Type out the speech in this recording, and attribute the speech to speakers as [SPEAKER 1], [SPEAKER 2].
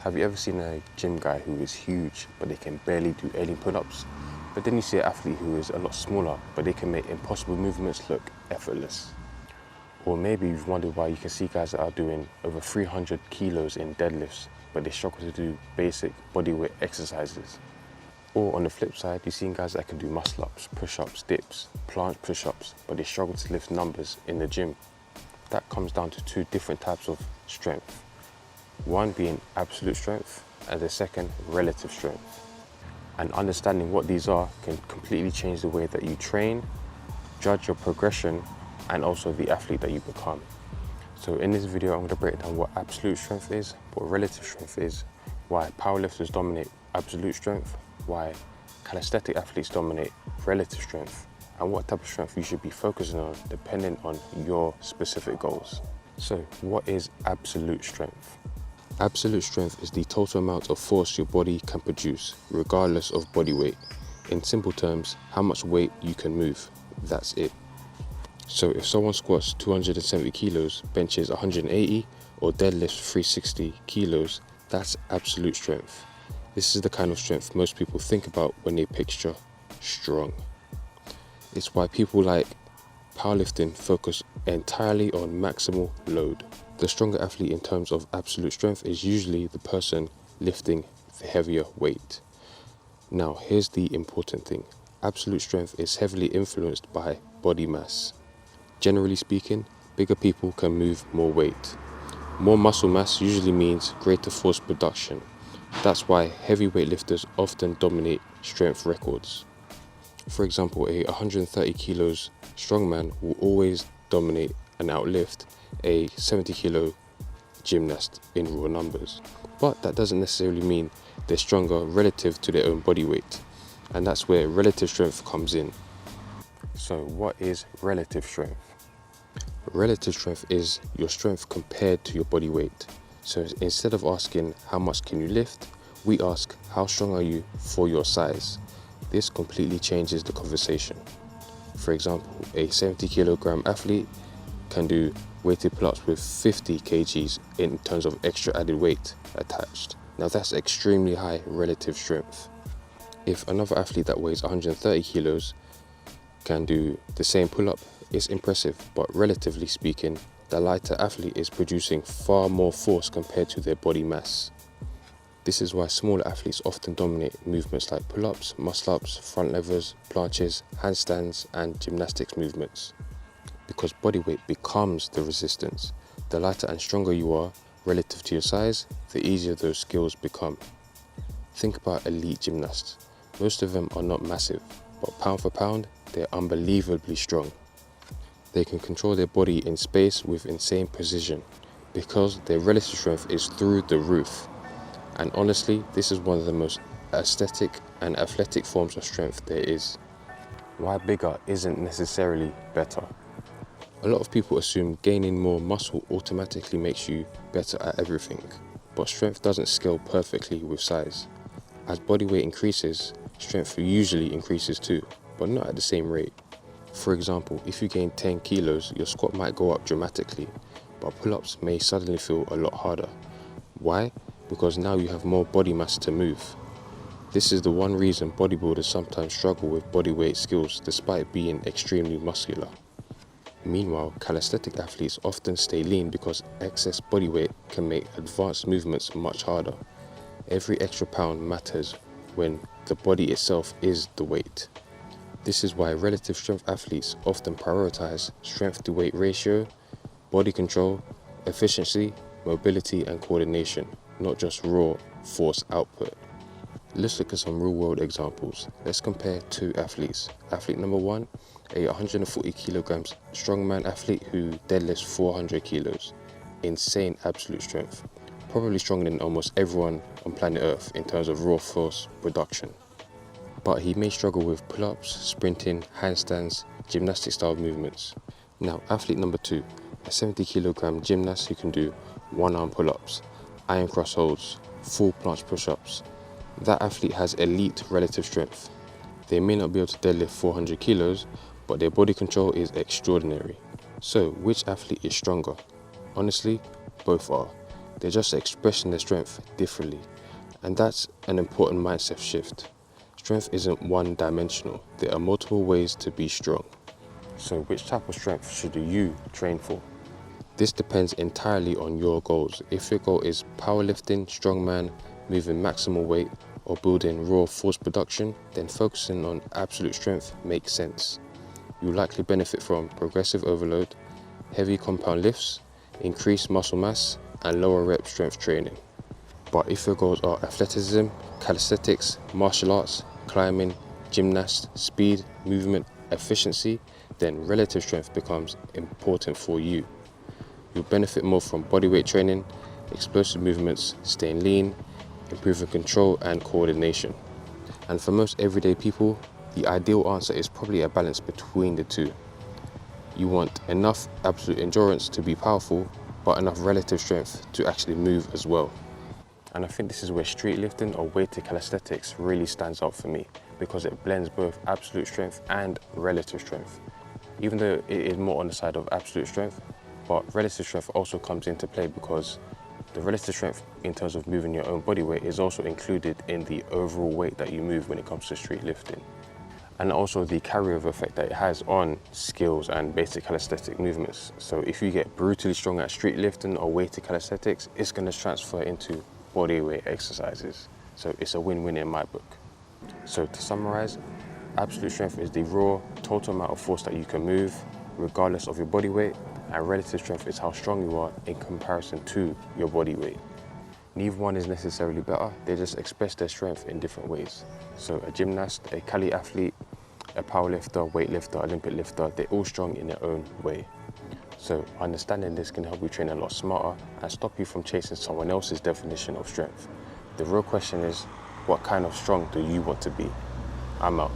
[SPEAKER 1] Have you ever seen a gym guy who is huge but they can barely do alien pull-ups? But then you see an athlete who is a lot smaller but they can make impossible movements look effortless. Or maybe you've wondered why you can see guys that are doing over 300 kilos in deadlifts but they struggle to do basic bodyweight exercises. Or on the flip side, you've seen guys that can do muscle-ups, push-ups, dips, planche push-ups but they struggle to lift numbers in the gym. That comes down to two different types of strength. One being absolute strength and the second relative strength. And understanding what these are can completely change the way that you train, judge your progression, and also the athlete that you become. So in this video, I'm going to break down what absolute strength is, what relative strength is, why powerlifters dominate absolute strength, why calisthenic athletes dominate relative strength, and what type of strength you should be focusing on depending on your specific goals. So what is absolute strength? Absolute strength is the total amount of force your body can produce, regardless of body weight. In simple terms, how much weight you can move, that's it. So if someone squats 270 kilos, benches 180, or deadlifts 360 kilos, that's absolute strength. This is the kind of strength most people think about when they picture strong. It's why people like powerlifting focus entirely on maximal load. The stronger athlete in terms of absolute strength is usually the person lifting the heavier weight. Now, here's the important thing. Absolute strength is heavily influenced by body mass. Generally speaking, bigger people can move more weight. More muscle mass usually means greater force production. That's why heavyweight lifters often dominate strength records. For example, a 130 kilos strongman will always dominate and outlift a 70 kilo gymnast in raw numbers. But that doesn't necessarily mean they're stronger relative to their own body weight. And that's where relative strength comes in. So what is relative strength? Relative strength is your strength compared to your body weight. So instead of asking how much can you lift, we ask how strong are you for your size. This completely changes the conversation. For example, a 70 kilogram athlete can do weighted pull-ups with 50 kgs in terms of extra added weight attached. Now that's extremely high relative strength. If another athlete that weighs 130 kilos can do the same pull-up, it's impressive, but relatively speaking, the lighter athlete is producing far more force compared to their body mass. This is why smaller athletes often dominate movements like pull-ups, muscle-ups, front levers, planches, handstands, and gymnastics movements. Because body weight becomes the resistance. The lighter and stronger you are relative to your size, the easier those skills become. Think about elite gymnasts. Most of them are not massive, but pound for pound, they're unbelievably strong. They can control their body in space with insane precision because their relative strength is through the roof. And honestly, this is one of the most aesthetic and athletic forms of strength there is. Why bigger isn't necessarily better? A lot of people assume gaining more muscle automatically makes you better at everything, but strength doesn't scale perfectly with size. As body weight increases, strength usually increases too, but not at the same rate. For example, if you gain 10 kilos, your squat might go up dramatically, but pull-ups may suddenly feel a lot harder. Why? Because now you have more body mass to move. This is the one reason bodybuilders sometimes struggle with bodyweight skills despite being extremely muscular. Meanwhile, calisthenic athletes often stay lean because excess body weight can make advanced movements much harder. Every extra pound matters when the body itself is the weight. This is why relative strength athletes often prioritize strength to weight ratio, body control, efficiency, mobility and coordination, not just raw force output. Let's look at some real world examples. Let's compare two athletes. Athlete number one, a 140 kilograms strongman athlete who deadlifts 400 kilos. Insane absolute strength. Probably stronger than almost everyone on planet Earth in terms of raw force production. But he may struggle with pull-ups, sprinting, handstands, gymnastic style movements. Now, athlete number two, a 70 kilogram gymnast who can do one-arm pull-ups, iron cross holds, full planche push-ups. That athlete has elite relative strength. They may not be able to deadlift 400 kilos, but their body control is extraordinary. So, which athlete is stronger? Honestly, both are. they're just expressing their strength differently. And that's an important mindset shift. Strength isn't one-dimensional. There are multiple ways to be strong. So which type of strength should you train for? This depends entirely on your goals. If your goal is powerlifting, strongman, moving maximal weight, or building raw force production, then focusing on absolute strength makes sense. You'll likely benefit from progressive overload, heavy compound lifts, increased muscle mass, and lower rep strength training. But if your goals are athleticism, calisthenics, martial arts, climbing, gymnasts, speed, movement, efficiency, then relative strength becomes important for you. You'll benefit more from bodyweight training, explosive movements, staying lean, improving control and coordination. And for most everyday people, the ideal answer is probably a balance between the two. You want enough absolute endurance to be powerful, but enough relative strength to actually move as well. And I think this is where street lifting or weighted calisthenics really stands out for me, because it blends both absolute strength and relative strength. Even though it is more on the side of absolute strength, but relative strength also comes into play because the relative strength in terms of moving your own body weight is also included in the overall weight that you move when it comes to street lifting. And also the carryover effect that it has on skills and basic calisthenic movements. So if you get brutally strong at street lifting or weighted calisthenics, it's going to transfer into body weight exercises. So it's a win-win in my book. So to summarize, absolute strength is the raw total amount of force that you can move regardless of your body weight, and relative strength is how strong you are in comparison to your body weight. Neither one is necessarily better, they just express their strength in different ways. So a gymnast, a cali athlete, a powerlifter, weightlifter, Olympic lifter, they're all strong in their own way. So understanding this can help you train a lot smarter and stop you from chasing someone else's definition of strength. The real question is, what kind of strong do you want to be? I'm out.